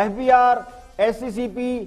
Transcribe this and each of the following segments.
FBR, SCCP,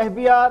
FBR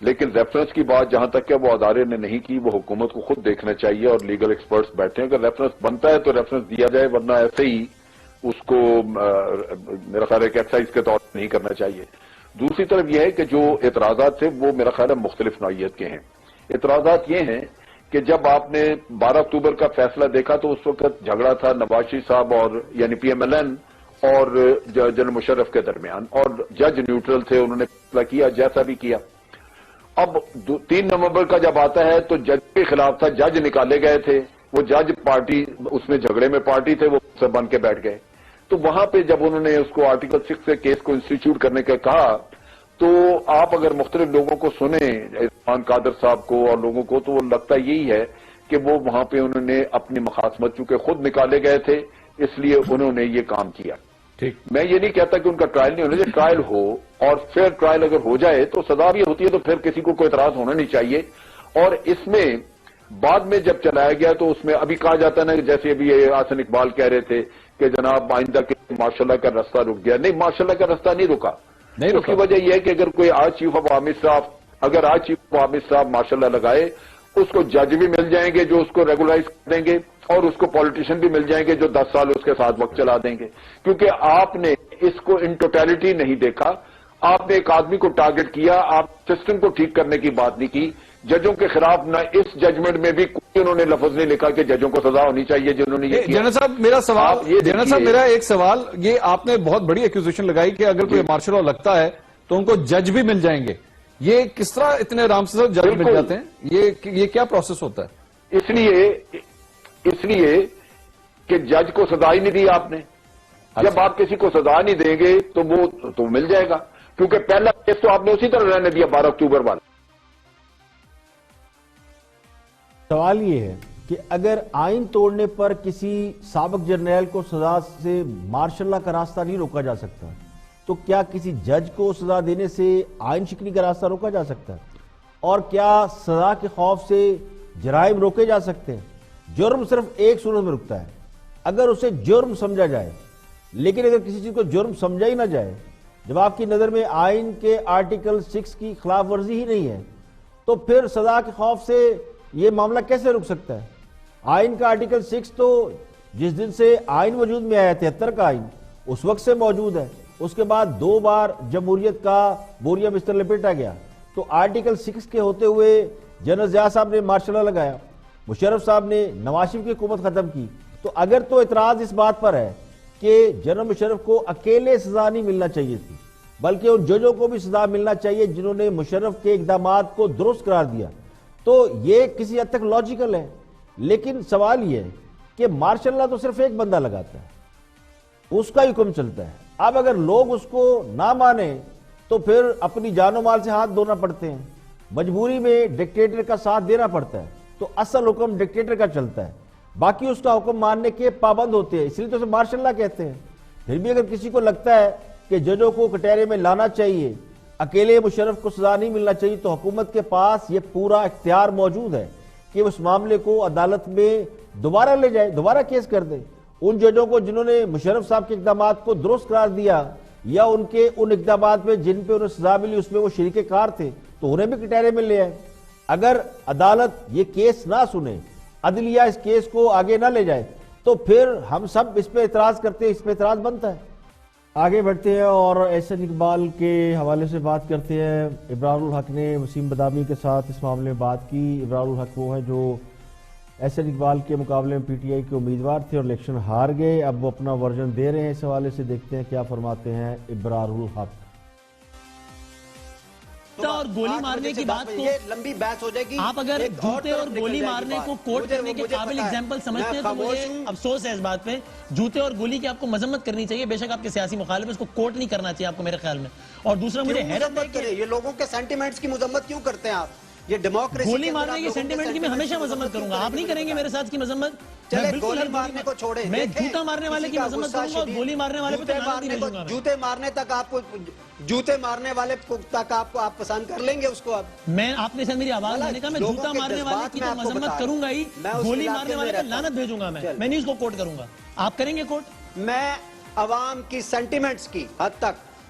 لیکن reference کی بات جہاں تک کہ وہ ادارے نے نہیں کی، وہ حکومت کو خود دیکھنا چاہیے اور لیگل ایکسپرٹس بیٹھے ہیں. اگر ریفرنس بنتا ہے تو ریفرنس دیا جائے، ورنہ ایسے ہی اس کو میرا خیال ہے کہ ایکسرسائز کے طور پر نہیں کرنا چاہیے. دوسری طرف یہ ہے کہ جو اعتراضات تھے وہ میرا خیال ہے مختلف نوعیت کے ہیں. اعتراضات یہ ہیں کہ جب آپ نے 12 اکتوبر کا فیصلہ دیکھا تو اس وقت جھگڑا تھا نواز شریف صاحب اور یعنی پی ایم ایل این اور جنرل مشرف کے درمیان، اور جج نیوٹرل تھے، انہوں نے فیصلہ کیا جیسا بھی کیا. اب 3 نومبر کا جب آتا ہے تو جج کے خلاف تھا، جج نکالے گئے تھے، وہ جج پارٹی اس میں جھگڑے میں پارٹی تھے، وہ سب بن کے بیٹھ گئے. تو وہاں پہ جب انہوں نے اس کو آرٹیکل 6 سے کیس کو انسٹیٹیوٹ کرنے کا کہا تو آپ اگر مختلف لوگوں کو سنیں، عرفان قادر صاحب کو اور لوگوں کو، تو وہ لگتا یہی ہے کہ وہ وہاں پہ انہوں نے اپنی مخاصمت چونکہ خود نکالے گئے تھے اس لیے انہوں نے یہ کام کیا. ٹھیک، میں یہ نہیں کہتا کہ ان کا ٹرائل نہیں ہونا چاہیے، ٹرائل ہو اور فیئر ٹرائل اگر ہو جائے تو سزا بھی ہوتی ہے، تو پھر کسی کو کوئی اعتراض ہونا نہیں چاہیے. اور اس میں بعد میں جب چلایا گیا تو اس میں ابھی کہا جاتا ہے نا، جیسے ابھی حسن اقبال کہہ رہے تھے کہ جناب آئندہ کے ماشاء اللہ کا رستہ رک گیا. نہیں، ماشاء اللہ کا رستہ نہیں رکا. اس کی وجہ یہ ہے کہ اگر کوئی آج چیف آف آرمی صاحب ماشاء اللہ لگائے، اس کو جج بھی مل جائیں گے جو اس کو ریگولرائز کر دیں گے، اور اس کو پولیٹیشین بھی مل جائیں گے جو 10 سال اس کے ساتھ وقت چلا دیں گے. کیونکہ آپ نے اس کو ان ٹوٹیلٹی نہیں دیکھا، آپ نے ایک آدمی کو ٹارگٹ کیا، آپ سسٹم کو ٹھیک کرنے کی بات نہیں کی. ججوں کے خلاف نہ اس ججمنٹ میں بھی کوئی انہوں نے لفظ نہیں لکھا کہ ججوں کو سزا ہونی چاہیے جنہوں نے یہ کیا. جنرل صاحب میرا ایک سوال، یہ آپ نے بہت بڑی ایکوزیشن لگائی کہ اگر کوئی مارشل لا لگتا ہے تو ان کو جج بھی مل جائیں گے. یہ کس طرح اتنے آرام سے جج مل جاتے ہیں؟ یہ کیا پروسیس ہوتا ہے؟ اس لیے کہ جج کو سزا ہی نہیں دی آپ نے. جب آپ کسی کو سزا نہیں دیں گے تو وہ تو مل جائے گا، کیونکہ پہلا کیس تو آپ نے اسی طرح رہنے دیا 12 اکتوبر والا. سوال یہ ہے کہ اگر آئین توڑنے پر کسی سابق جرنیل کو سزا سے مارشل لا کا راستہ نہیں روکا جا سکتا تو کیا کسی جج کو سزا دینے سے آئین شکنی کا راستہ روکا جا سکتا ہے؟ اور کیا سزا کے خوف سے جرائم روکے جا سکتے ہیں؟ جرم صرف ایک صورت میں رکتا ہے، اگر اسے جرم سمجھا جائے. لیکن اگر کسی چیز کو جرم سمجھا ہی نہ جائے، جب آپ کی نظر میں آئین کے آرٹیکل 6 کی خلاف ورزی ہی نہیں ہے، تو پھر سزا کے خوف سے یہ معاملہ کیسے رک سکتا ہے؟ آئین کا آرٹیکل 6 تو جس دن سے آئین وجود میں آیا 73 کا آئین اس وقت سے موجود ہے. اس کے بعد 2 بار جمہوریت کا بوریا بستر لپیٹا گیا. تو آرٹیکل 6 کے ہوتے ہوئے جنرل ضیاء صاحب نے مارشل لا لگایا، مشرف صاحب نے نواز شریف کی حکومت ختم کی. تو اگر تو اعتراض اس بات پر ہے کہ جنرل مشرف کو اکیلے سزا نہیں ملنا چاہیے تھی بلکہ ان ججوں کو بھی سزا ملنا چاہیے جنہوں نے مشرف کے اقدامات کو درست قرار دیا، تو یہ کسی حد تک لاجیکل ہے. لیکن سوال یہ ہے کہ مارشل لا تو صرف ایک بندہ لگاتا ہے، اس کا حکم چلتا ہے. اب اگر لوگ اس کو نہ مانیں تو پھر اپنی جان و مال سے ہاتھ دھونا پڑتے ہیں، مجبوری میں ڈکٹیٹر کا ساتھ دینا پڑتا ہے. تو اصل حکم ڈکٹیٹر کا چلتا ہے، باقی اس کا حکم ماننے کے پابند ہوتے ہیں، اس لیے تو اسے مارشل لا کہتے ہیں. پھر بھی اگر کسی کو لگتا ہے کہ ججوں کو کٹہرے میں لانا چاہیے، اکیلے مشرف کو سزا نہیں ملنا چاہیے، تو حکومت کے پاس یہ پورا اختیار موجود ہے کہ اس معاملے کو عدالت میں دوبارہ لے جائے، دوبارہ کیس کر دے. ان ججوں کو جنہوں نے مشرف صاحب کے اقدامات کو درست قرار دیا یا ان کے ان اقدامات میں جن پہ انہیں سزا ملی اس میں وہ شریک کار تھے، تو انہیں بھی کٹہرے میں لے آئے. اگر عدالت یہ کیس نہ سنے، عدلیہ اس کیس کو آگے نہ لے جائے، تو پھر ہم سب اس پہ اعتراض کرتے ہیں، اس پہ اعتراض بنتا ہے. آگے بڑھتے ہیں اور احسن اقبال کے حوالے سے بات کرتے ہیں. ابرار الحق نے وسیم بادامی کے ساتھ اس معاملے میں بات کی. ابرار الحق وہ ہے جو احسن اقبال کے مقابلے میں پی ٹی آئی کے امیدوار تھے اور الیکشن ہار گئے. اب وہ اپنا ورژن دے رہے ہیں، اس حوالے سے دیکھتے ہیں کیا فرماتے ہیں ابرار الحق. اور گولی مارنے کی بات کو لمبی بحث ہو جائے گی. آپ اگر جوتے اور گولی مارنے کو کوٹ کرنے کے قابل ایگزامپل سمجھتے ہیں تو مجھے افسوس ہے اس بات پہ. جوتے اور گولی کی آپ کو مذمت کرنی چاہیے، بے شک آپ کے سیاسی مخالف ہیں، اس کو کوٹ نہیں کرنا چاہیے آپ کو میرے خیال میں. اور دوسرا مجھے حیرت ہے کہ یہ لوگوں کے سینٹیمنٹس کی مذمت کیوں کرتے ہیں آپ؟ یہ ڈیموکریسی گولی مارنے کے سینٹیمنٹ کی میں ہمیشہ مذمت کروں گا. آپ نہیں کریں گے میرے ساتھ کی مذمت. چلے گولی مارنے کو چھوڑیں، میں جوتا مارنے والے کی مذمت کروں گا اور گولی مارنے والے پہ لعنت نہیں بھیجوں گا. جوتے مارنے تک آپ کو، جوتے مارنے والے تک آپ پسند کر لیں گے اس کو. اب میں آپ نے میری آواز دینے کا، میں جوتا مارنے والے کی تو مذمت کروں گا ہی، گولی مارنے والے پہ لعنت بھیجوں گا. میں نہیں اس کو کوٹ کروں گا. آپ کریں گے کوٹ؟ میں عوام کی سینٹیمنٹس کی حد تک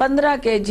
15 kg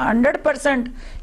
100%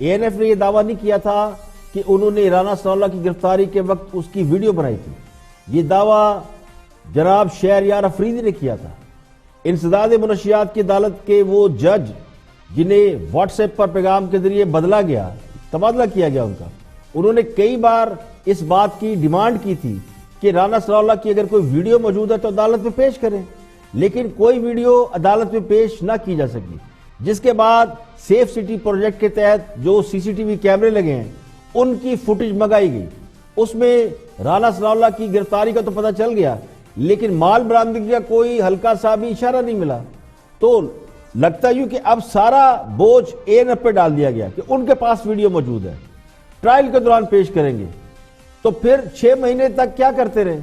ANF نے یہ دعویٰ نہیں کیا تھا کہ انہوں نے رانا ثناء اللہ کی گرفتاری کے وقت اس کی ویڈیو بنائی تھی. یہ دعویٰ جناب شہریار افریدی نے کیا تھا. انسداد منشیات کی عدالت کے وہ جج جنہیں واٹس ایپ پر پیغام کے ذریعے بدلا گیا، تبادلہ کیا گیا ان کا، انہوں نے کئی بار اس بات کی ڈیمانڈ کی تھی کہ رانا ثناء اللہ کی اگر کوئی ویڈیو موجود ہے تو عدالت میں پیش کریں، لیکن کوئی ویڈیو عدالت میں پیش نہ کی جا سکی. جس کے بعد سیف سٹی پروجیکٹ کے تحت جو CCTV کیمرے لگے ہیں ان کی فوٹیج منگائی گئی. اس میں رانا ثناء اللہ کی گرفتاری کا تو پتہ چل گیا، لیکن مال برآمدگی کا کوئی ہلکا سا بھی اشارہ نہیں ملا. تو لگتا یوں کہ اب سارا بوجھ ANF پہ ڈال دیا گیا کہ ان کے پاس ویڈیو موجود ہے، ٹرائل کے دوران پیش کریں گے. تو پھر 6 مہینے تک کیا کرتے رہے؟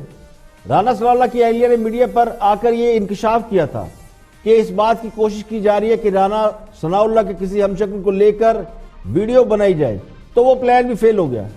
رانا ثناء اللہ کی اہلیہ نے میڈیا پر آ کر یہ انکشاف کیا تھا کہ اس بات کی کوشش کی جا رہی ہے کہ رانا ثناء اللہ کے کسی ہمشکل کو لے کر ویڈیو بنائی جائے. تو وہ پلان بھی فیل ہو گیا،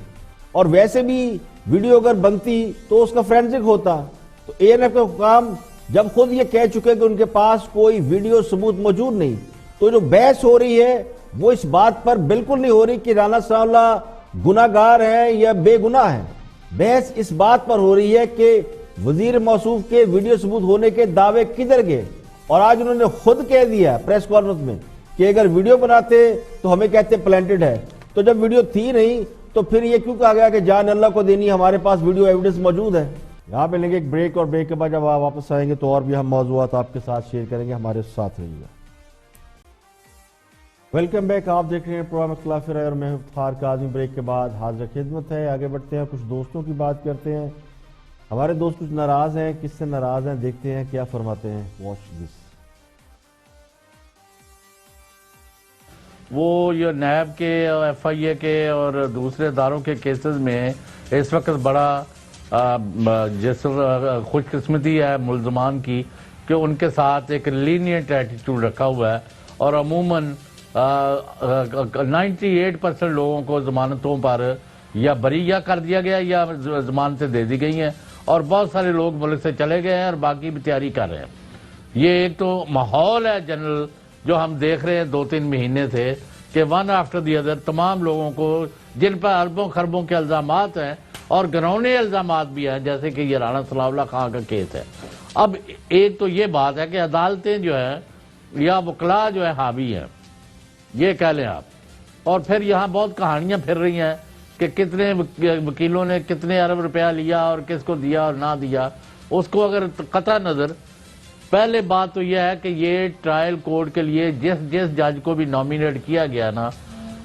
اور ویسے بھی ویڈیو اگر بنتی تو اس کا فرینزک ہوتا. تو ANF کے حکام جب خود یہ کہہ چکے کہ ان کے پاس کوئی ویڈیو ثبوت موجود نہیں، تو جو بحث ہو رہی ہے وہ اس بات پر بالکل نہیں ہو رہی کہ رانا ثناء اللہ گناہگار ہیں یا بے گناہ ہیں. بحث اس بات پر ہو رہی ہے کہ وزیر موصوف کے ویڈیو ثبوت ہونے کے دعوے کدھر گئے. اور آج انہوں نے خود کہہ دیا پریس کانفرنس میں کہ اگر ویڈیو بناتے تو ہمیں کہتے پلانٹڈ ہے. تو جب ویڈیو تھی نہیں تو پھر یہ کیوں کہا گیا کہ جان اللہ کو دینی، ہمارے پاس ویڈیو ایویڈنس موجود ہے. یہاں پہ لیں گے ایک بریک، اور بریک کے بعد جب آپ واپس آئیں گے تو اور بھی ہم موضوعات آپ کے ساتھ شیئر کریں گے. ہمارے ساتھ رہیے گا. ویلکم بیک، آپ دیکھ رہے ہیں پروگرام اختلاف رائے اور میں افتخار کاظمی. بریک کے بعد حاضر خدمت ہے. آگے بڑھتے ہیں، کچھ دوستوں کی بات کرتے ہیں. ہمارے دوست کچھ ناراض ہیں. کس سے ناراض ہیں دیکھتے ہیں کیا فرماتے ہیں. Watch this. وہ یہ نیب کے اور FIA کے اور دوسرے اداروں کے کیسز میں اس وقت بڑا جس خوش قسمتی ہے ملزمان کی کہ ان کے ساتھ ایک لینینٹ ایٹیٹیوڈ رکھا ہوا ہے، اور عموماً 98% لوگوں کو ضمانتوں پر یا بری کر دیا گیا یا ضمانتیں دے دی گئی ہیں، اور بہت سارے لوگ ملک سے چلے گئے ہیں اور باقی بھی تیاری کر رہے ہیں. یہ ایک تو ماحول ہے جنرل جو ہم دیکھ رہے ہیں 2-3 مہینے سے کہ ون آفٹر دی ادر تمام لوگوں کو جن پر اربوں خربوں کے الزامات ہیں اور گھرونے الزامات بھی ہیں، جیسے کہ یہ رانا ثناء اللہ خان کا کیس ہے. اب ایک تو یہ بات ہے کہ عدالتیں جو ہیں یا وکلاء جو ہے حاوی ہیں، یہ کہہ لیں آپ. اور پھر یہاں بہت کہانیاں پھر رہی ہیں کہ کتنے وکیلوں نے کتنے ارب روپیہ لیا اور کس کو دیا اور نہ دیا. اس کو اگر قطع نظر، پہلے بات تو یہ ہے کہ یہ ٹرائل کورٹ کے لیے جس جج کو بھی نامینیٹ کیا گیا نا،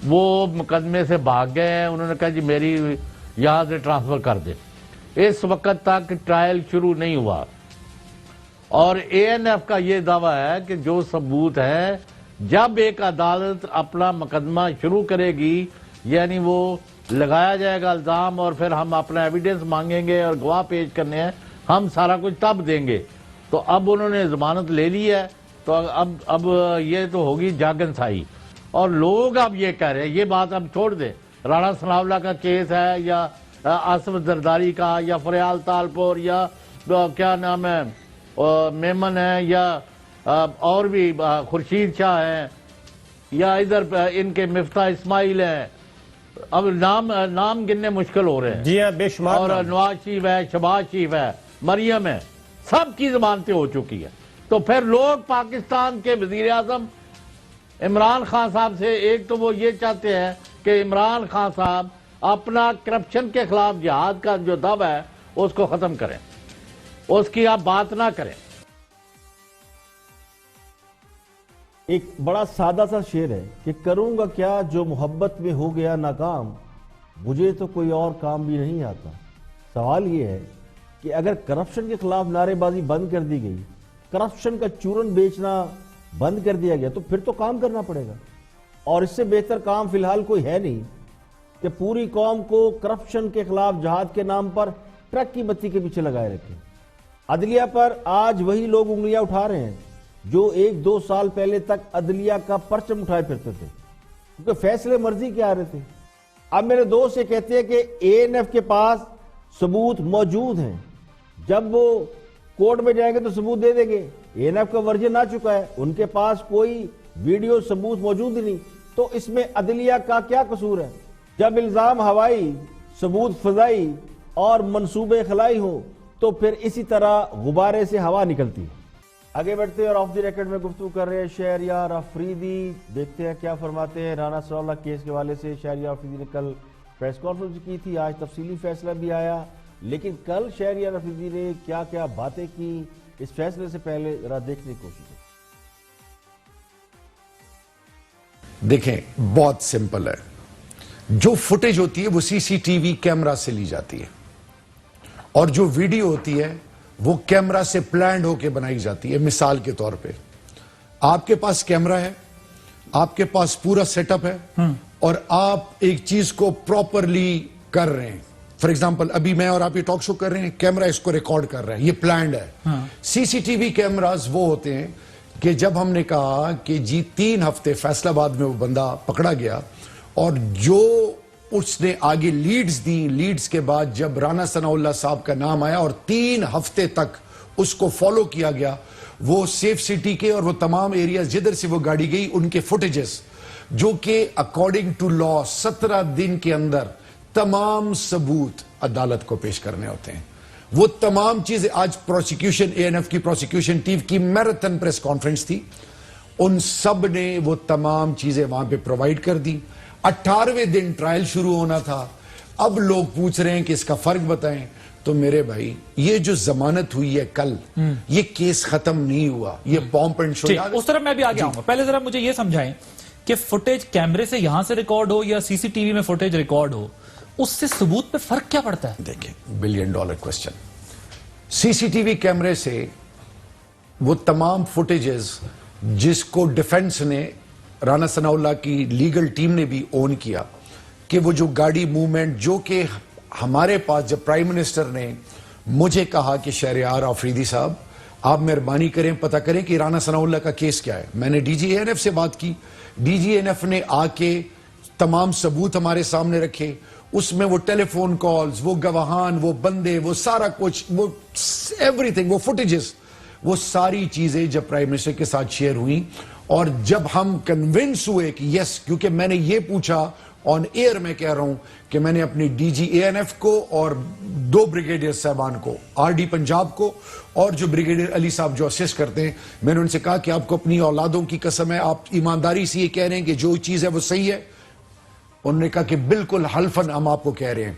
وہ مقدمے سے بھاگ گئے ہیں. انہوں نے کہا جی میری یہاں سے ٹرانسفر کر دے. اس وقت تک ٹرائل شروع نہیں ہوا، اور ANF کا یہ دعویٰ ہے کہ جو ثبوت ہے جب ایک عدالت اپنا مقدمہ شروع کرے گی، یعنی وہ لگایا جائے گا الزام اور پھر ہم اپنا ایویڈنس مانگیں گے اور گواہ پیش کرنے ہیں، ہم سارا کچھ تب دیں گے. تو اب انہوں نے ضمانت لے لی ہے، تو اب یہ تو ہوگی جاگنسائی. اور لوگ اب یہ کہہ رہے ہیں، یہ بات اب چھوڑ دیں، رانا ثناء اللہ کا کیس ہے یا آصف زرداری کا یا فریال تالپور یا کیا نام ہے میمن ہے یا اور بھی خورشید شاہ ہیں یا ادھر ان کے مفتاح اسماعیل ہیں، اب نام گننے مشکل ہو رہے ہیں. جی ہاں، بے شمار. اور نواز شریف ہے، شہباز شریف ہے، مریم ہے، سب کی ضمانتیں ہو چکی ہیں. تو پھر لوگ پاکستان کے وزیر اعظم عمران خان صاحب سے ایک تو وہ یہ چاہتے ہیں کہ عمران خان صاحب اپنا کرپشن کے خلاف جہاد کا جو دعویٰ ہے اس کو ختم کریں، اس کی آپ بات نہ کریں. ایک بڑا سادہ سا شعر ہے کہ کروں گا کیا جو محبت میں ہو گیا ناکام، مجھے تو کوئی اور کام بھی نہیں آتا. سوال یہ ہے کہ اگر کرپشن کے خلاف نعرے بازی بند کر دی گئی، کرپشن کا چورن بیچنا بند کر دیا گیا، تو پھر تو کام کرنا پڑے گا. اور اس سے بہتر کام فی الحال کوئی ہے نہیں کہ پوری قوم کو کرپشن کے خلاف جہاد کے نام پر ٹرک کی بتی کے پیچھے لگائے رکھیں. عدلیہ پر آج وہی لوگ انگلیاں اٹھا رہے ہیں جو 1-2 سال پہلے تک عدلیہ کا پرچم اٹھائے پھرتے تھے، کیونکہ فیصلے مرضی کے آ رہے تھے. اب میرے دوست یہ کہتے ہیں کہ ANF کے پاس ثبوت موجود ہیں، جب وہ کورٹ میں جائیں گے تو ثبوت دے دیں گے. ANF کا ورژن آ چکا ہے، ان کے پاس کوئی ویڈیو ثبوت موجود ہی نہیں. تو اس میں عدلیہ کا کیا قصور ہے؟ جب الزام ہوائی، ثبوت فضائی اور منصوبے خلائی ہو تو پھر اسی طرح غبارے سے ہوا نکلتی ہے۔ آگے بڑھتے ہیں اور آف دی ریکارڈ میں گفتگو کر رہے ہیں شہریار آفریدی، دیکھتے ہیں کیا فرماتے ہیں۔ رانا ثناءاللہ کیس کے حوالے سے شہریار آفریدی نے کل پریس کانفرنس کی تھی، آج تفصیلی فیصلہ بھی آیا، لیکن کل شہریار آفریدی نے کیا کیا باتیں کی اس فیصلے سے پہلے ذرا دیکھنے کی کوشش کریں۔ دیکھیں بہت سمپل ہے، جو فوٹیج ہوتی ہے وہ سی سی ٹی وی کیمرہ سے لی جاتی ہے، اور جو ویڈیو ہوتی ہے وہ کیمرہ سے پلانڈ ہو کے بنائی جاتی ہے۔ مثال کے طور پہ آپ کے پاس کیمرہ ہے، آپ کے پاس پورا سیٹ اپ ہے، اور آپ ایک چیز کو پراپرلی کر رہے ہیں۔ فار ایگزامپل ابھی میں اور آپ یہ ٹاک شو کر رہے ہیں، کیمرہ اس کو ریکارڈ کر رہا ہے، یہ پلانڈ ہے۔ سی سی ٹی وی کیمراز وہ ہوتے ہیں کہ جب ہم نے کہا کہ جی 3 ہفتے فیصل آباد میں وہ بندہ پکڑا گیا، اور جو اس نے آگے لیڈز دی، لیڈز کے بعد جب رانا ثناءاللہ صاحب کا نام آیا اور 3 ہفتے تک اس کو فالو کیا گیا، وہ سیف سٹی کے اور وہ تمام ایریاز جدھر سے وہ گاڑی گئی ان کے فوٹیجز، جو کہ اکارڈنگ ٹو لا 17 دن کے اندر تمام ثبوت عدالت کو پیش کرنے ہوتے ہیں۔ وہ تمام چیزیں آج پروسیکیوشن اے این ایف کی پروسیکیوشن ٹیم کی میراتھن پریس کانفرنس تھی، ان سب نے وہ تمام چیزیں وہاں پہ پرووائڈ کر دی۔ 18ویں دن ٹرائل شروع ہونا تھا، اب لوگ پوچھ رہے ہیں کہ اس کا فرق بتائیں۔ تو میرے بھائی یہ جو ضمانت ہوئی ہے کل، یہ کیس ختم نہیں ہوا، یہ پومپ اینڈ شو۔ اس طرح میں بھی آگے آؤں گا، پہلے ذرا مجھے یہ سمجھائیں کہ فوٹیج کیمرے سے یہاں سے ریکارڈ ہو یا سی سی ٹی وی میں فوٹیج ریکارڈ ہو، اس سے ثبوت پہ فرق کیا پڑتا ہے؟ دیکھیں $1 بلین کوسچن، سی سی ٹی وی کیمرے سے وہ تمام فوٹیجز جس کو ڈیفنس نے، رانا ثناءاللہ کی لیگل ٹیم نے بھی اون کیا کہ وہ جو گاڑی موومنٹ، جو کہ ہمارے پاس جب پرائم منسٹر نے مجھے کہا کہ شہریار آفریدی صاحب آپ مہربانی کریں پتہ کریں کہ رانا ثناءاللہ کا کیس کیا ہے، میں نے ڈی جی اے این ایف سے بات کی، ڈی جی اے این ایف نے آ کے تمام ثبوت ہمارے سامنے رکھے، اس میں وہ ٹیلی فون کالز، وہ گواہان، وہ بندے، وہ سارا کچھ، وہ ایوری تھنگ، وہ فوٹیجز، وہ ساری چیزیں جب پرائم منسٹر کے ساتھ شیئر ہوئیں، اور جب ہم کنونس ہوئے کہ یس، کیونکہ میں نے یہ پوچھا آن ایئر، میں کہہ رہا ہوں کہ میں نے اپنی ڈی جی اے این ایف کو اور 2 بریگیڈیئر صاحبان کو، آر ڈی پنجاب کو اور جو بریگیڈیئر علی صاحب جو اسسٹ کرتے ہیں، میں نے ان سے کہا کہ آپ کو اپنی اولادوں کی قسم ہے، آپ ایمانداری سے یہ کہہ رہے ہیں کہ جو چیز ہے وہ صحیح ہے؟ انہوں نے کہا کہ بالکل حلفاً ہم آپ کو کہہ رہے ہیں۔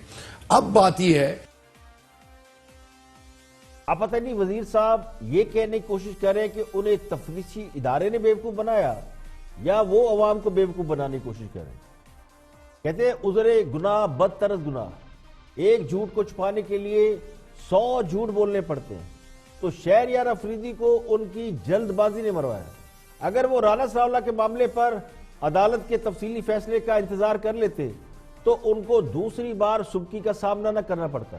اب بات یہ ہے، آپ پتہ نہیں وزیر صاحب یہ کہنے کی کوشش کر رہے ہیں کہ انہیں تفتیشی ادارے نے بیوقوف بنایا یا وہ عوام کو بیوقوف بنانے کی کوشش کر رہے ہیں۔ کہتے ہیں عذر گناہ بدتر گناہ، ایک جھوٹ کو چھپانے کے لیے 100 جھوٹ بولنے پڑتے ہیں۔ تو شہریار آفریدی کو ان کی جلد بازی نے مروایا۔ اگر وہ رانا ثناءاللہ کے معاملے پر عدالت کے تفصیلی فیصلے کا انتظار کر لیتے تو ان کو دوسری بار سبکی کا سامنا نہ کرنا پڑتا۔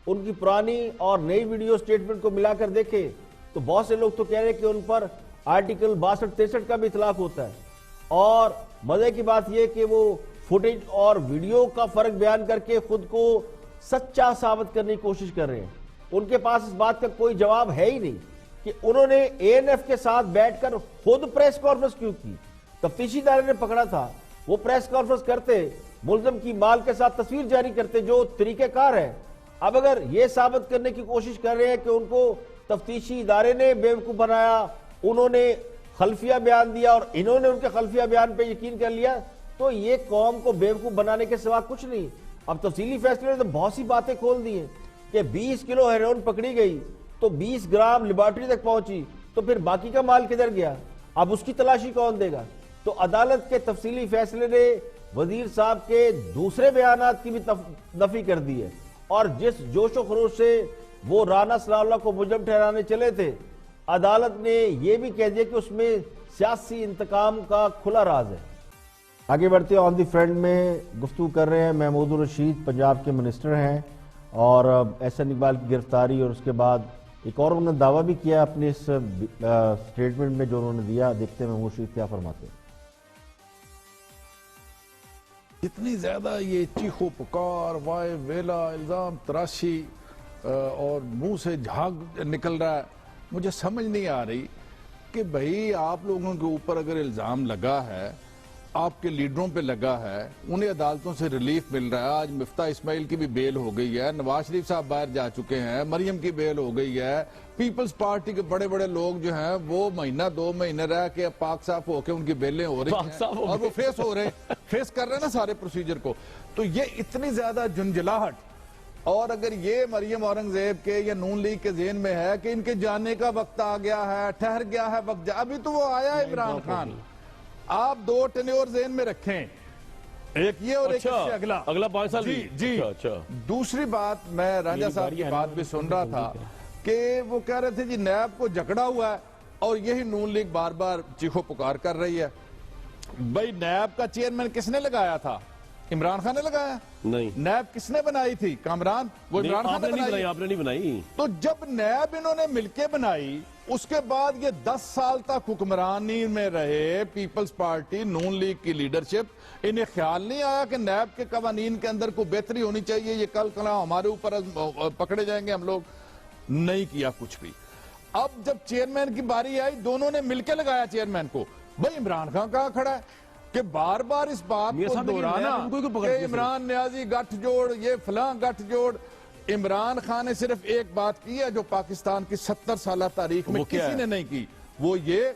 ان کی پرانی اور نئی ویڈیو سٹیٹمنٹ کو ملا کر دیکھے تو بہت سے لوگ تو کہہ رہے ہیں کہ ان پر آرٹیکل 62-63 کا بھی اطلاق ہوتا ہے، اور مزے کی بات یہ کہ وہ فوٹیج اور ویڈیو کا فرق بیان کر کے خود کو سچا ثابت کرنے کی کوشش کر رہے ہیں۔ ان کے پاس اس بات کا کوئی جواب ہے ہی نہیں کہ انہوں نے اے این ایف کے ساتھ بیٹھ کر خود پریس کانفرنس کیوں کی۔ تفتیشی ادارے نے پکڑا تھا، وہ پریس کانفرنس کرتے، ملزم کی مال کے ساتھ تصویر جاری کرتے، جو طریقہ کار ہے۔ اب اگر یہ ثابت کرنے کی کوشش کر رہے ہیں کہ ان کو تفتیشی ادارے نے بیوقوف بنایا، انہوں نے خلفیہ بیان دیا اور انہوں نے ان کے خلفیہ بیان پہ یقین کر لیا، تو یہ قوم کو بیوقوف بنانے کے سوا کچھ نہیں۔ اب تفصیلی فیصلے نے تو بہت سی باتیں کھول دی ہیں کہ 20 کلو ہیروئن پکڑی گئی تو 20 گرام لیبارٹری تک پہنچی، تو پھر باقی کا مال کدھر گیا؟ اب اس کی تلاشی کون دے گا؟ تو عدالت کے تفصیلی فیصلے نے وزیر صاحب کے دوسرے بیانات کی بھی نفی کر دی ہے، اور جس جوش و خروش سے وہ رانا ثناءاللہ کو مجرم ٹھہرانے چلے تھے، عدالت نے یہ بھی کہہ دیا کہ اس میں سیاسی انتقام کا کھلا راز ہے۔ آگے بڑھتے ہیں، آن دی فرنٹ میں گفتگو کر رہے ہیں محمود الرشید، پنجاب کے منسٹر ہیں، اور احسن اقبال کی گرفتاری اور اس کے بعد ایک اور انہوں نے دعویٰ بھی کیا اپنے اس سٹیٹمنٹ میں جو انہوں نے دیا۔ دیکھتے ہیں محمود الرشید کیا فرماتے ہیں۔ اتنی زیادہ یہ چیخو پکار، وائے ویلا، الزام تراشی اور منہ سے جھاگ نکل رہا ہے، مجھے سمجھ نہیں آ رہی کہ بھئی آپ لوگوں کے اوپر اگر الزام لگا ہے، آپ کے لیڈروں پہ لگا ہے انہیں عدالتوں سے ریلیف مل رہا ہے. آج مفتاح اسماعیل کی بھی بیل ہو گئی ہے, نواز شریف صاحب باہر جا چکے ہیں, مریم کی بیل ہو گئی ہے. پیپلز پارٹی کے بڑے بڑے لوگ جو ہیں وہ مہینہ 2 مہینے رہ کے پاک صاف ہو کے ان کی بیلیں ہو رہی ہیں اور وہ فیس ہو رہے ہیں, فیس کر رہے ہیں نا سارے پروسیجر کو. تو یہ اتنی زیادہ جنجلاہٹ, اور اگر یہ مریم اورنگزیب کے یا نون لیگ کے ذہن میں ہے کہ ان کے جانے کا وقت آ گیا ہے, ٹھہر گیا ہے وقت, ابھی تو وہ آیا ہے عمران خان. آپ 2 ٹینیور ذہن میں رکھیں, ایک یہ اور ایک اس سے اگلا 5 سال. جی. دوسری بات, میں راجہ صاحب کی بات بھی سن رہا تھا کہ وہ کہہ رہے تھے جی نیب کو جکڑا ہوا ہے اور یہی نون لیگ بار بار چیخو پکار کر رہی ہے. بھائی نیب کا چیئرمین کس نے لگایا تھا؟ عمران خان نے لگایا؟ نہیں. نیب کس نے بنائی تھی؟ کامران. وہ عمران خان نے بنائی. آپ نے نہیں بنائی. تو جب نیب انہوں نے مل کے بنائی, اس کے بعد یہ 10 سال تک حکمرانی میں رہے پیپلز پارٹی نون لیگ کی لیڈرشپ, انہیں خیال نہیں آیا کہ نیب کے قوانین کے اندر کوئی بہتری ہونی چاہیے, یہ کل کلا ہمارے اوپر پکڑے جائیں گے ہم لوگ. نہیں کیا کچھ بھی. اب جب چیئرمین کی باری آئی, دونوں نے مل کے لگایا چیئرمین کو. بھائی عمران خان کہاں کھڑا ہے کہ بار بار اس بات کو دہرانا کہ عمران نیازی گٹھ جوڑ, یہ فلاں گٹھ جوڑ. عمران خان نے صرف ایک بات کی ہے جو پاکستان کی 70 سالہ تاریخ میں کسی نے نہیں کی, وہ یہ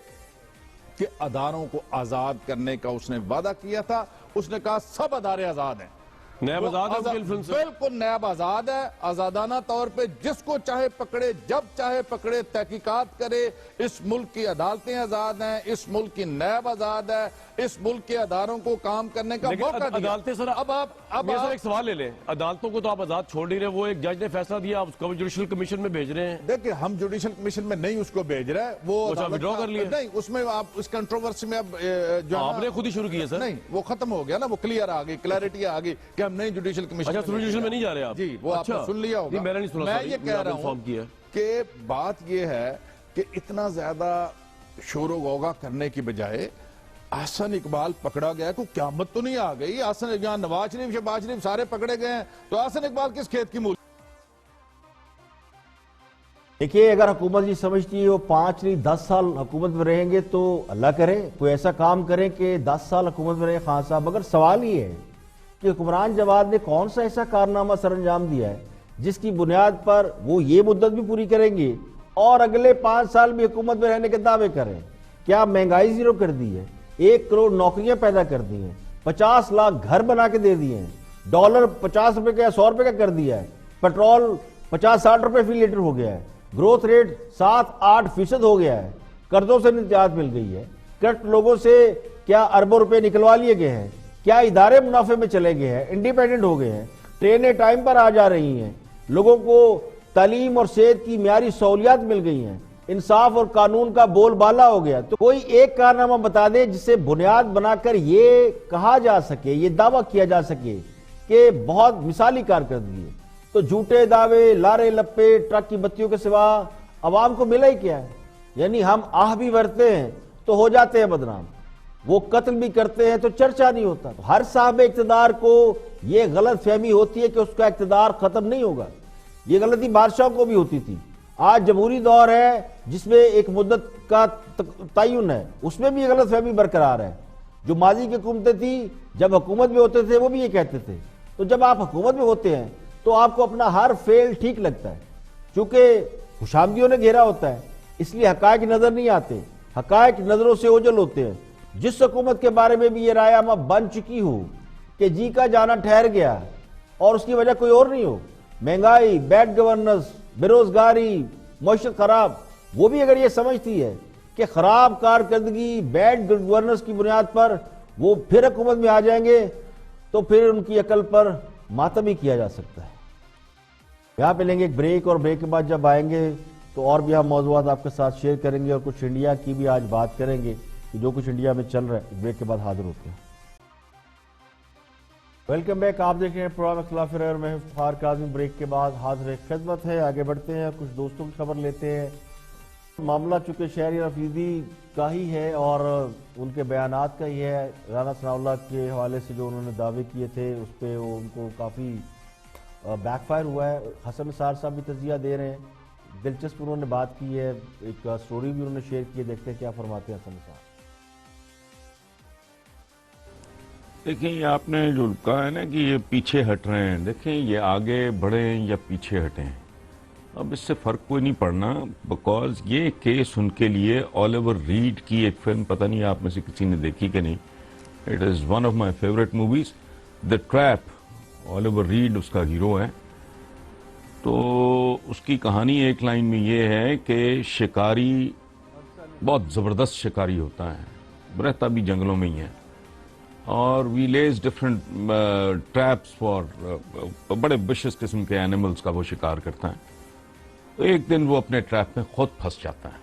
کہ اداروں کو آزاد کرنے کا اس نے وعدہ کیا تھا. اس نے کہا سب ادارے آزاد ہیں. نیب آزاد ہے, بالکل نیب آزاد ہے, آزادانہ طور پہ جس کو چاہے پکڑے, جب چاہے پکڑے, تحقیقات کرے. اس ملک کی عدالتیں آزاد ہیں, اس ملک کی نیب آزاد ہے, اس ملک کے اداروں کو کام کرنے کا موقع دیا. عدالتیں سر, اب ایک سوال لے لیں, عدالتوں کو تو آپ آزاد چھوڑ نہیں رہے, وہ ایک جج نے فیصلہ دیا, آپ اس کو جوڈیشل کمیشن میں بھیج رہے ہیں. دیکھیں ہم جوڈیشل کمیشن میں نہیں اس کو بھیج رہے, وہ وڈرا کر لیا. نہیں, اس میں آپ اس کنٹروورسی میں اب جو آپ نے خود ہی شروع کیا سر. نہیں, وہ ختم ہو گیا نا, وہ کلیئر آ گئی, کلیئرٹی آ گئی کہ ہم نہیں جوڈیشل کمیشن. اچھا, جوڈیشل میں نہیں جا رہے آپ؟ جی, وہ آپ نے سن لیا ہوگا. میں یہ کہہ رہا ہوں کہ بات یہ ہے کہ اتنا زیادہ شور و غوغا کرنے کی بجائے احسن اقبال پکڑا گیا, کوئی قیامت تو نہیں آ گئی. احسن, یہاں نواز شریف شہباز شریف سارے پکڑے گئے ہیں, تو احسن اقبال کس کھیت کی مول. دیکھیے, اگر حکومت یہ سمجھتی ہے وہ 5 نہیں 10 سال حکومت میں رہیں گے تو اللہ کرے کوئی ایسا کام کریں کہ 10 سال حکومت میں رہے خان صاحب. مگر سوال یہ ہے کہ حکمران جواد نے کون سا ایسا کارنامہ سر انجام دیا ہے جس کی بنیاد پر وہ یہ مدت بھی پوری کریں گے اور اگلے 5 سال بھی حکومت میں رہنے کے دعوے کریں. کیا مہنگائی زیرو کر دی ہے, 1 کروڑ نوکریاں پیدا کر دی ہیں, 50 لاکھ گھر بنا کے دے دیے ہیں, ڈالر 50 روپے کا یا 100 روپے کا کر دیا ہے, پیٹرول 50-60 روپے فی لیٹر ہو گیا ہے, گروتھ ریٹ 7-8% ہو گیا ہے, قرضوں سے نجات مل گئی ہے, کرپٹ لوگوں سے کیا اربوں روپے نکلوا لیے گئے ہیں, کیا ادارے منافع میں چلے گئے ہیں, انڈیپینڈنٹ ہو گئے ہیں, ٹرینیں ٹائم پر آ جا رہی ہیں, لوگوں کو تعلیم اور صحت کی معیاری سہولیات مل گئی ہیں, انصاف اور قانون کا بول بالا ہو گیا. تو کوئی ایک کارنامہ بتا دے جسے بنیاد بنا کر یہ کہا جا سکے, یہ دعویٰ کیا جا سکے کہ بہت مثالی کارکردگی ہے. تو جھوٹے دعوے, لارے لپے, ٹرک کی بتیوں کے سوا عوام کو ملا ہی کیا ہے. یعنی ہم آہ بھی بھرتے ہیں تو ہو جاتے ہیں بدنام, وہ قتل بھی کرتے ہیں تو چرچا نہیں ہوتا. ہر صاحب اقتدار کو یہ غلط فہمی ہوتی ہے کہ اس کا اقتدار ختم نہیں ہوگا. یہ غلطی بادشاہوں کو بھی ہوتی تھی. آج جمہوری دور ہے جس میں ایک مدت کا تعین ہے, اس میں بھی یہ غلط فہمی برقرار ہے. جو ماضی کی حکومتیں تھی جب حکومت میں ہوتے تھے وہ بھی یہ کہتے تھے. تو جب آپ حکومت میں ہوتے ہیں تو آپ کو اپنا ہر فعل ٹھیک لگتا ہے, چونکہ خوشامدیوں نے گھیرا ہوتا ہے, اس لیے حقائق نظر نہیں آتے, حقائق نظروں سے اوجھل ہوتے ہیں. جس حکومت کے بارے میں بھی یہ رائے عامہ بن چکی ہو کہ جی کا جانا ٹھہر گیا اور اس کی وجہ کوئی اور نہیں ہو, مہنگائی, بیڈ گورننس, بے روزگاری, معیشت خراب, وہ بھی اگر یہ سمجھتی ہے کہ خراب کارکردگی, بیڈ گورننس کی بنیاد پر وہ پھر حکومت میں آ جائیں گے تو پھر ان کی عقل پر ماتم ہی کیا جا سکتا ہے. یہاں پہ لیں گے ایک بریک, اور بریک کے بعد جب آئیں گے تو اور بھی ہم موضوعات آپ کے ساتھ شیئر کریں گے اور کچھ انڈیا کی بھی آج بات کریں گے کہ جو کچھ انڈیا میں چل رہا ہے. بریک کے بعد حاضر ہوتے ہیں. ویلکم بیک, آپ دیکھ رہے ہیں پروگرام اختلاف رائے اور میں افتخار کاظمی. بریک کے بعد حاضر خدمت ہے, آگے بڑھتے ہیں, کچھ دوستوں کی خبر لیتے ہیں. معاملہ چونکہ شہری رفیدی کا ہی ہے اور ان کے بیانات کا ہی ہے. رانا ثناء اللہ کے حوالے سے جو انہوں نے دعوے کیے تھے اس پہ ان کو کافی بیک فائر ہوا ہے. حسن نثار صاحب بھی تجزیہ دے رہے ہیں, دلچسپ انہوں نے بات کی ہے, ایک سٹوری بھی انہوں نے شیئر کی ہے. دیکھتے ہیں کیا فرماتے ہیں حسن نثار. دیکھیں یہ آپ نے جو کہا ہے نا کہ یہ پیچھے ہٹ رہے ہیں، دیکھیں یہ آگے بڑھیں یا پیچھے ہٹیں، اب اس سے فرق کوئی نہیں پڑنا، بیکاز یہ کیس ان کے لیے آلیور ریڈ کی ایک فلم، پتہ نہیں آپ میں سے کسی نے دیکھی کہ نہیں، it is one of my favourite movies, the trap, Oliver Reed اس کا ہیرو ہے. تو اس کی کہانی ایک لائن میں یہ ہے کہ شکاری بہت زبردست شکاری ہوتا ہے، رہتا بھی جنگلوں میں ہی ہے، اور وی لیز ڈفرنٹ ٹریپس فار بڑے وشس قسم کے اینیملز کا وہ شکار کرتا ہے. تو ایک دن وہ اپنے ٹریپ میں خود پھنس جاتا ہے.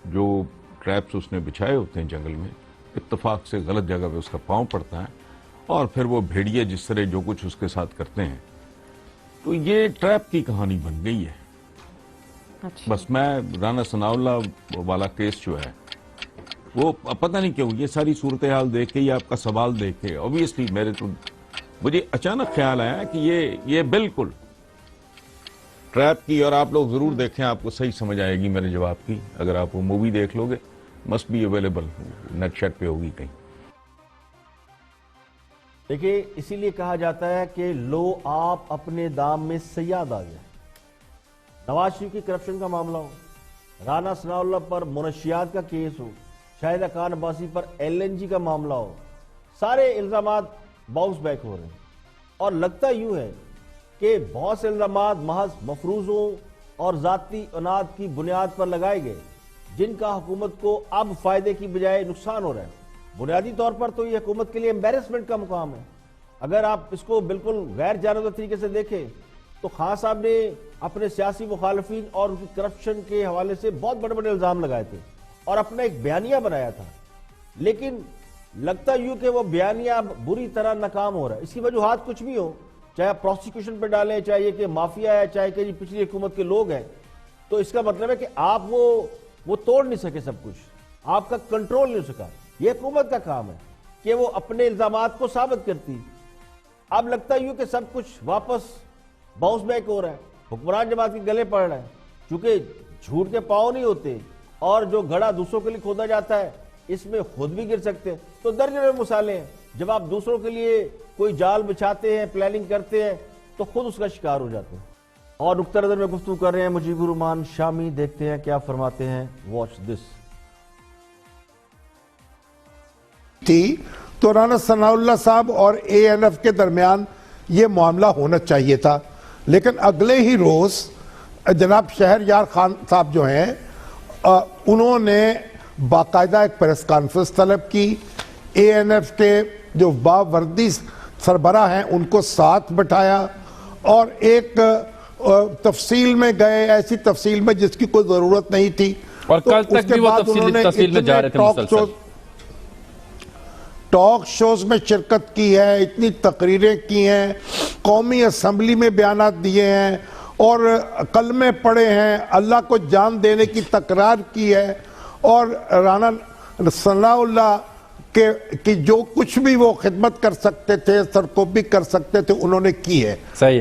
جو ٹریپس اس نے بچھائے ہوتے ہیں جنگل میں، اتفاق سے غلط جگہ پہ اس کا پاؤں پڑتا ہے، اور پھر وہ بھیڑیے جس طرح جو کچھ اس کے ساتھ کرتے ہیں. تو یہ ٹریپ کی کہانی بن گئی ہے. بس میں رانا ثناء اللہ والا کیس جو ہے وہ پتہ نہیں کیوں یہ ساری صورتحال دیکھ کے، یہ آپ کا سوال دیکھ کے obviously مجھے اچانک خیال آیا کہ یہ بالکل ٹریپ کی، اور آپ لوگ ضرور دیکھیں، آپ کو صحیح سمجھ آئے گی میرے جواب کی. اگر آپ وہ مووی دیکھ لو گے، must be available, net sheet پہ ہوگی کہیں. دیکھیں اسی لیے کہا جاتا ہے کہ لو آپ اپنے دام میں صیاد آ گئے. نواز شریف کی کرپشن کا معاملہ ہو، رانا ثناء اللہ پر منشیات کا کیس ہو، شاہدہ خان عباسی پر LNG کا معاملہ ہو، سارے الزامات باؤنس بیک ہو رہے ہیں. اور لگتا یوں ہے کہ بہت سے الزامات محض مفروضوں اور ذاتی اناد کی بنیاد پر لگائے گئے، جن کا حکومت کو اب فائدے کی بجائے نقصان ہو رہا ہے. بنیادی طور پر تو یہ حکومت کے لیے امبیرسمنٹ کا مقام ہے. اگر آپ اس کو بالکل غیر جانبدار طریقے سے دیکھیں تو خان صاحب نے اپنے سیاسی مخالفین اور ان کی کرپشن کے حوالے سے بہت بڑے بڑے الزام لگائے تھے اور اپنا ایک بیانیہ بنایا تھا، لیکن لگتا یوں کہ وہ بیانیہ بری طرح ناکام ہو رہا ہے. اس کی وجوہات کچھ بھی ہو، چاہے پروسیکیوشن پہ ڈالیں، چاہے یہ کہ مافیا ہے، چاہے کہ پچھلی حکومت کے لوگ ہیں، تو اس کا مطلب ہے کہ آپ وہ توڑ نہیں سکے، سب کچھ آپ کا کنٹرول نہیں ہو سکا. یہ حکومت کا کام ہے کہ وہ اپنے الزامات کو ثابت کرتی. اب لگتا یوں کہ سب کچھ واپس باؤنس بیک ہو رہا ہے، حکمران جماعت کے گلے پڑ رہا ہے، چونکہ جھوٹ کے پاؤں نہیں ہوتے اور جو گھڑا دوسروں کے لیے کھودا جاتا ہے اس میں خود بھی گر سکتے ہیں. تو درجن مثالیں ہیں، جب آپ دوسروں کے لیے کوئی جال بچھاتے ہیں، پلاننگ کرتے ہیں، تو خود اس کا شکار ہو جاتے ہیں. اور نقطہ نظر میں گفتگو کر رہے ہیں مجیب الرحمان شامی، دیکھتے ہیں کیا فرماتے ہیں. Watch this. تھی تو رانا ثناء اللہ صاحب اور ANF کے درمیان یہ معاملہ ہونا چاہیے تھا، لیکن اگلے ہی روز جناب شہریار خان صاحب جو ہیں انہوں نے باقاعدہ ایک پریس کانفرنس طلب کی. ANF کے جو باوردی سربراہ ہیں ان کو ساتھ بٹھایا اور ایک تفصیل میں گئے، ایسی تفصیل میں جس کی کوئی ضرورت نہیں تھی. اور کل تک بھی وہ تفصیل میں جا رہے تھے مسلسل. ٹاک شوز میں شرکت کی ہے، اتنی تقریریں کی ہیں، قومی اسمبلی میں بیانات دیے ہیں اور کلمے پڑھے ہیں، اللہ کو جان دینے کی تکرار کی ہے، اور رانا ثناء اللہ کی جو کچھ بھی وہ خدمت کر سکتے تھے، سرکوبی کر سکتے تھے، انہوں نے کی ہے.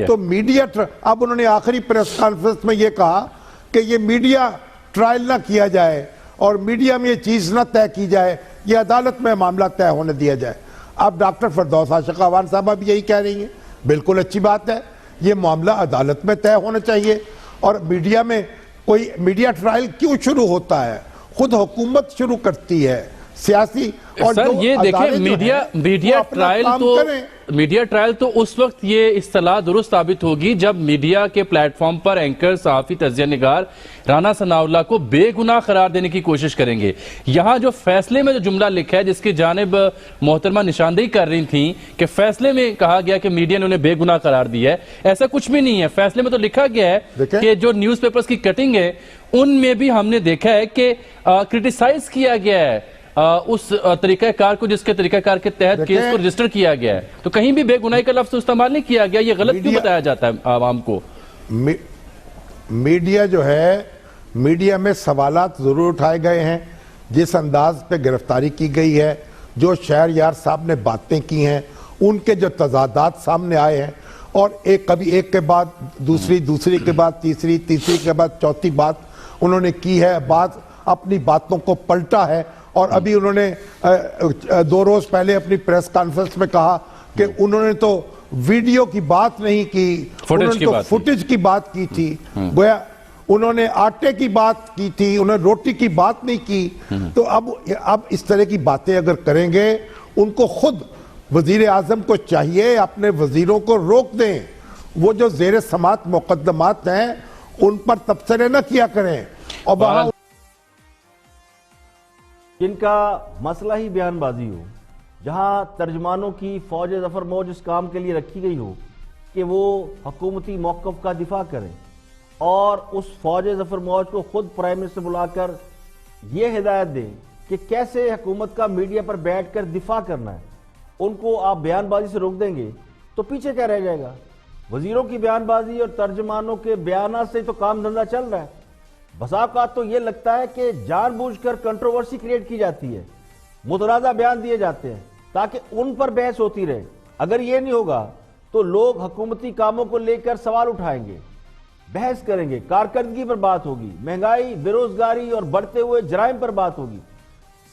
تو میڈیا اب انہوں نے آخری پریس کانفرنس میں یہ کہا کہ یہ میڈیا ٹرائل نہ کیا جائے اور میڈیا میں یہ چیز نہ طے کی جائے، یہ عدالت میں معاملہ طے ہونے دیا جائے. اب ڈاکٹر فردوس عاشق اعوان صاحبہ بھی یہی کہہ رہی ہیں، بالکل اچھی بات ہے، یہ معاملہ عدالت میں طے ہونا چاہیے. اور میڈیا میں کوئی میڈیا ٹرائل کیوں شروع ہوتا ہے؟ خود حکومت شروع کرتی ہے سیاسی. اور سر یہ دیکھیں میڈیا ٹرائل تو اس وقت یہ اصطلاح درست ثابت ہوگی جب میڈیا کے پلیٹ فارم پر اینکر، صحافی، تجزیہ نگار رانا ثناء اللہ کو بے گناہ قرار دینے کی کوشش کریں گے. یہاں جو فیصلے میں جو جملہ لکھا ہے جس کی جانب محترمہ نشاندہی کر رہی تھیں کہ فیصلے میں کہا گیا کہ میڈیا نے انہیں بے گناہ قرار دیا ہے، ایسا کچھ بھی نہیں ہے. فیصلے میں تو لکھا گیا ہے کہ جو نیوز پیپرز کی کٹنگ ہے ان میں بھی ہم نے دیکھا ہے کہ کرٹیسائز کیا گیا ہے اس طریقہ کار کو جس کے طریقہ کار کے تحت کیس کو رجسٹر کیا گیا ہے. تو کہیں بھی بے گناہی کا لفظ استعمال نہیں کیا گیا. یہ غلط کیوں بتایا جاتا ہے عوام کو؟ میڈیا جو ہے، میڈیا میں سوالات ضرور اٹھائے گئے ہیں، جس انداز پہ گرفتاری کی گئی ہے، جو شہریار صاحب نے باتیں کی ہیں، ان کے جو تضادات سامنے آئے ہیں، اور کبھی ایک کے بعد دوسری کے بعد تیسری کے بعد چوتھی بات انہوں نے کی ہے، بعض اپنی باتوں کو پلٹا ہے اور ابھی انہوں نے 2 روز پہلے اپنی پریس کانفرنس میں کہا کہ انہوں نے تو ویڈیو کی بات نہیں کی، انہوں نے تو فوٹیج کی بات کی تھی، گویا انہوں نے آٹے کی بات کی تھی، انہوں نے روٹی کی بات نہیں کی. تو اب اس طرح کی باتیں اگر کریں گے، ان کو خود وزیر اعظم کو چاہیے اپنے وزیروں کو روک دیں. وہ جو زیر سماعت مقدمات ہیں ان پر تبصرے نہ کیا کریں. اور وہاں جن کا مسئلہ ہی بیان بازی ہو، جہاں ترجمانوں کی فوج ظفر موج اس کام کے لیے رکھی گئی ہو کہ وہ حکومتی موقف کا دفاع کریں، اور اس فوج ظفر موج کو خود پرائم منسٹر بلا کر یہ ہدایت دیں کہ کیسے حکومت کا میڈیا پر بیٹھ کر دفاع کرنا ہے، ان کو آپ بیان بازی سے روک دیں گے تو پیچھے کیا رہ جائے گا؟ وزیروں کی بیان بازی اور ترجمانوں کے بیانات سے تو کام دھندہ چل رہا ہے. بسا اوقات تو یہ لگتا ہے کہ جان بوجھ کر کنٹروورسی کریٹ کی جاتی ہے، متنازع بیان دیے جاتے ہیں تاکہ ان پر بحث ہوتی رہے. اگر یہ نہیں ہوگا تو لوگ حکومتی کاموں کو لے کر سوال اٹھائیں گے، بحث کریں گے، کارکردگی پر بات ہوگی، مہنگائی، بے روزگاری اور بڑھتے ہوئے جرائم پر بات ہوگی،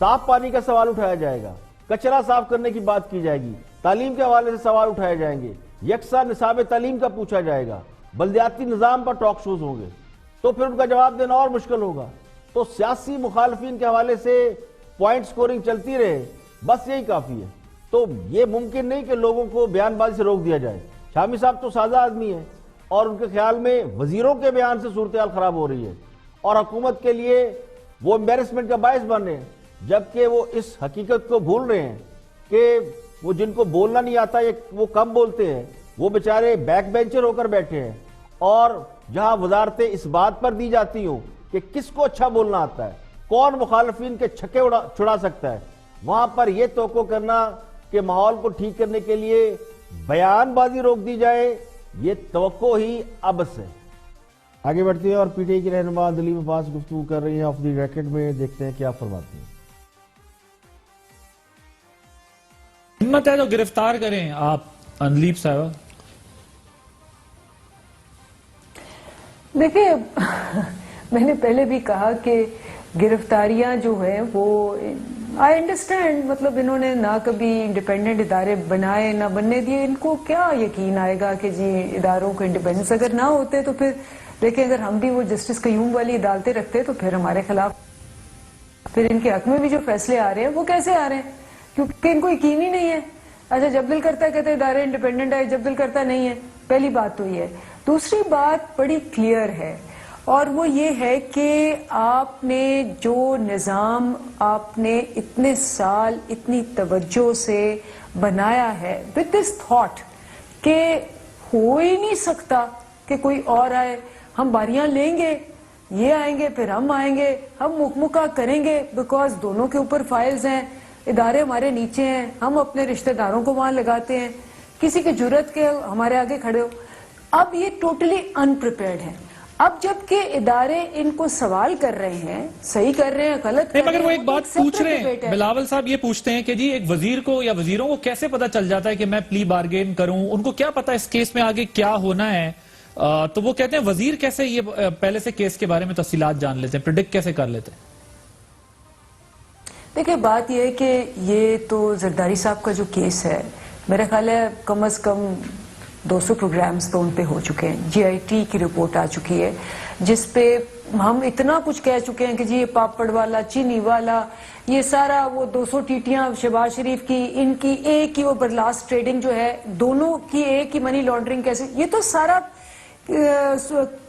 صاف پانی کا سوال اٹھایا جائے گا، کچرا صاف کرنے کی بات کی جائے گی، تعلیم کے حوالے سے سوال اٹھائے جائیں گے، یکساں نصاب تعلیم کا پوچھا جائے گا، بلدیاتی نظام پر ٹاک شوز ہوں گے، تو پھر ان کا جواب دینا اور مشکل ہوگا. تو سیاسی مخالفین کے حوالے سے پوائنٹ سکورنگ چلتی رہے، بس یہی کافی ہے. تو یہ ممکن نہیں کہ لوگوں کو بیان بازی سے روک دیا جائے. شامی صاحب تو سادہ آدمی ہیں اور ان کے خیال میں وزیروں کے بیان سے صورتحال خراب ہو رہی ہے اور حکومت کے لیے وہ امبیرسمنٹ کا باعث بن رہے ہیں، جبکہ وہ اس حقیقت کو بھول رہے ہیں کہ وہ جن کو بولنا نہیں آتا وہ کم بولتے ہیں، وہ بیچارے بیک بینچر ہو کر بیٹھے ہیں. اور جہاں وزارتیں اس بات پر دی جاتی ہوں کہ کس کو اچھا بولنا آتا ہے، کون مخالفین کے چھکے چھڑا سکتا ہے، وہاں پر یہ توقع کرنا کہ ماحول کو ٹھیک کرنے کے لیے بیان بازی روک دی جائے، یہ توقع ہی عبث ہے. آگے بڑھتے ہیں اور پی ٹی آئی کی رہنما دلیپ عباس گفتگو کر رہی ہیں آف دی ریکارڈ میں، دیکھتے ہیں کیا فرماتی ہیں. ہمت ہے تو گرفتار کریں آپ اندلیپ صاحبہ. دیکھیں میں نے پہلے بھی کہا کہ گرفتاریاں جو ہیں وہ آئی انڈرسٹینڈ، مطلب انہوں نے نہ کبھی انڈیپینڈنٹ ادارے بنائے نہ بننے دیے، ان کو کیا یقین آئے گا کہ جی اداروں کو انڈیپینڈنس اگر نہ ہوتے تو پھر دیکھیں اگر ہم بھی وہ جسٹس قیوم والی عدالتیں رکھتے تو پھر ہمارے خلاف پھر ان کے حق میں بھی جو فیصلے آ رہے ہیں وہ کیسے آ رہے ہیں، کیونکہ ان کو یقین ہی نہیں ہے. اچھا جب دل کرتا ہے کہتے ادارے انڈیپینڈنٹ ہے، جب دل کرتا نہیں ہے. پہلی بات تو یہ ہے. دوسری بات بڑی کلیئر ہے اور وہ یہ ہے کہ آپ نے جو نظام آپ نے اتنے سال اتنی توجہ سے بنایا ہے with this thought کہ ہو ہی نہیں سکتا کہ کوئی اور آئے، ہم باریاں لیں گے، یہ آئیں گے پھر ہم آئیں گے، ہم مکمکہ کریں گے بیکاز دونوں کے اوپر فائلز ہیں، ادارے ہمارے نیچے ہیں، ہم اپنے رشتہ داروں کو وہاں لگاتے ہیں، کسی کی جرت کے ہمارے آگے کھڑے ہو. اب یہ ٹوٹلی انپریپیئرڈ ہے. اب جبکہ ادارے ان کو سوال کر رہے ہیں، صحیح کر رہے ہیں غلط کر رہے ہیں، مگر وہ ایک بات پوچھ رہے ہیں بلاول صاحب، یہ پوچھتے ہیں کہ جی ایک وزیر کو یا وزیروں کو کیسے پتا چل جاتا ہے کہ میں پلی بارگین کروں، ان کو کیا پتا اس کیس میں آگے کیا ہونا ہے، تو وہ کہتے ہیں وزیر کیسے یہ پہلے سے کیس کے بارے میں تفصیلات جان لیتے ہیں، پریڈکٹ کیسے کر لیتے ہیں. دیکھیں بات یہ ہے کہ یہ تو زرداری صاحب کا جو کیس ہے میرا خیال ہے کم از کم 200 پروگرامز تو ان پہ ہو چکے ہیں، جی آئی ٹی کی رپورٹ آ چکی ہے جس پہ ہم اتنا کچھ کہہ چکے ہیں کہ جی یہ پاپڑ والا، چینی والا، یہ سارا وہ 200 ٹیٹیاں شہباز شریف کی، ان کی ایک ہی وہ برلاس ٹریڈنگ جو ہے، دونوں کی ایک ہی منی لانڈرنگ کیسے، یہ تو سارا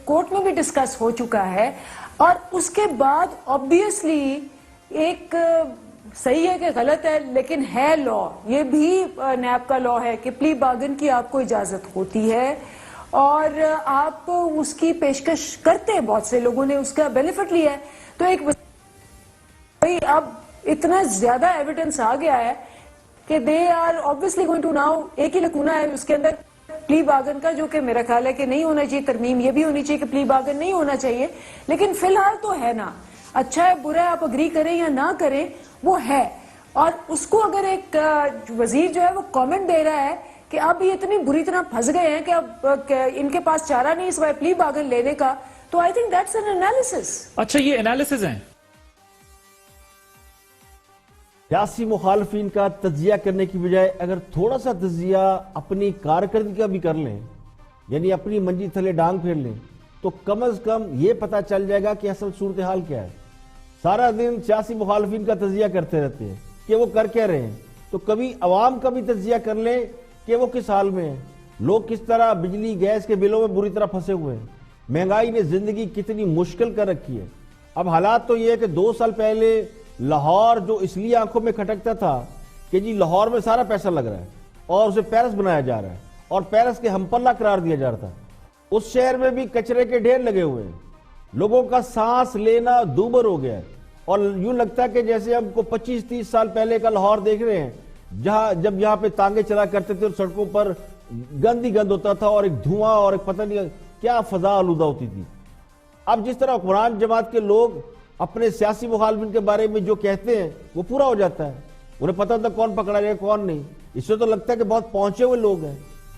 کورٹ میں بھی ڈسکس ہو چکا ہے. اور اس کے بعد آبویسلی ایک صحیح ہے کہ غلط ہے لیکن ہے لا، یہ بھی نیب کا لا ہے کہ پلی بارگن کی آپ کو اجازت ہوتی ہے اور آپ اس کی پیشکش کرتے ہیں، بہت سے لوگوں نے اس کا بینیفٹ لیا ہے. تو ایک اب اتنا زیادہ ایویڈنس آ گیا ہے کہ they are obviously going to now، ایک ہی لکونہ ہے اس کے اندر پلی بارگن کا جو کہ میرا خیال ہے کہ نہیں ہونا چاہیے، ترمیم یہ بھی ہونی چاہیے کہ پلی بارگن نہیں ہونا چاہیے، لیکن فی الحال تو ہے نا، اچھا ہے برا ہے آپ اگری کریں یا نہ کریں وہ ہے. اور اس کو اگر ایک وزیر جو ہے وہ کامنٹ دے رہا ہے کہ اب یہ اتنی بری طرح پھنس گئے ہیں کہ اب ان کے پاس چارہ نہیں سوائے پلی بارگن لینے کا، تو I think that's an analysis. اچھا یہ انالیسس ہیں. سیاسی مخالفین کا تجزیہ کرنے کی بجائے اگر تھوڑا سا تجزیہ اپنی کارکردگی کا بھی کر لیں، یعنی اپنی منجی تھلے ڈانگ پھیر لیں، تو کم از کم یہ پتہ چل جائے گا کہ اصل صورتحال کیا ہے۔ سارا دن سیاسی مخالفین کا تجزیہ کرتے رہتے ہیں کہ وہ کر کیا رہے ہیں، تو کبھی عوام کا بھی تجزیہ کر لیں کہ وہ کس حال میں ہیں، لوگ کس طرح بجلی گیس کے بلوں میں بری طرح پھنسے ہوئے ہیں، مہنگائی نے زندگی کتنی مشکل کر رکھی ہے۔ اب حالات تو یہ ہے کہ 2 سال پہلے لاہور جو اس لیے آنکھوں میں کھٹکتا تھا کہ جی لاہور میں سارا پیسہ لگ رہا ہے اور اسے پیرس بنایا جا رہا ہے اور پیرس کے ہم پلہ قرار دیا جا رہا تھا، اس شہر میں بھی کچرے کے ڈھیر لگے ہوئے ہیں، لوگوں کا سانس لینا دوبر ہو گیا ہے، اور یوں لگتا ہے کہ جیسے ہم کو 25-30 سال پہلے کا لاہور دیکھ رہے ہیں، جب یہاں پہ تانگے چلا کرتے تھے اور سڑکوں پر گند ہی گند ہوتا تھا اور ایک دھواں اور ایک پتہ نہیں کیا فضا آلودہ ہوتی تھی۔ اب جس طرح حکمران جماعت کے لوگ اپنے سیاسی مخالفین کے بارے میں جو کہتے ہیں وہ پورا ہو جاتا ہے، انہیں پتہ ہوتا ہے کون پکڑا جائے کون نہیں۔ اس سے تو لگتا ہے کہ بہت پہنچے ہوئے لوگ ہیں،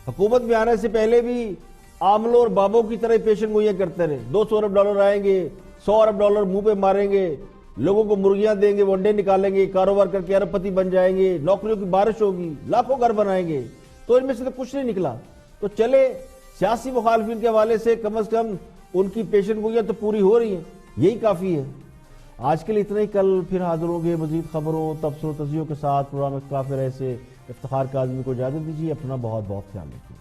حکومت میں آنے سے پہلے بھی عاملوں اور بابوں کی طرح پیشن گوئیاں کرتے رہے، $200 ارب آئیں گے، $100 ارب منہ پہ ماریں گے، لوگوں کو مرغیاں دیں گے، ونڈے نکالیں گے، کاروبار کر کے ارب پتی بن جائیں گے، نوکریوں کی بارش ہوگی، لاکھوں گھر بنائیں گے، تو ان میں سے تو کچھ نہیں نکلا۔ تو چلے سیاسی مخالفین کے حوالے سے کم از کم ان کی پیشن گوئیاں تو پوری ہو رہی ہیں، یہی کافی ہے۔ آج کے لیے اتنا ہی، کل پھر حاضر ہوں گے مزید خبروں، تبصروں، تجزیوں کے ساتھ۔ پروگرام کافر ایسے افتخار کاظمی کو اجازت دیجیے، اپنا بہت بہت خیال رکھیے۔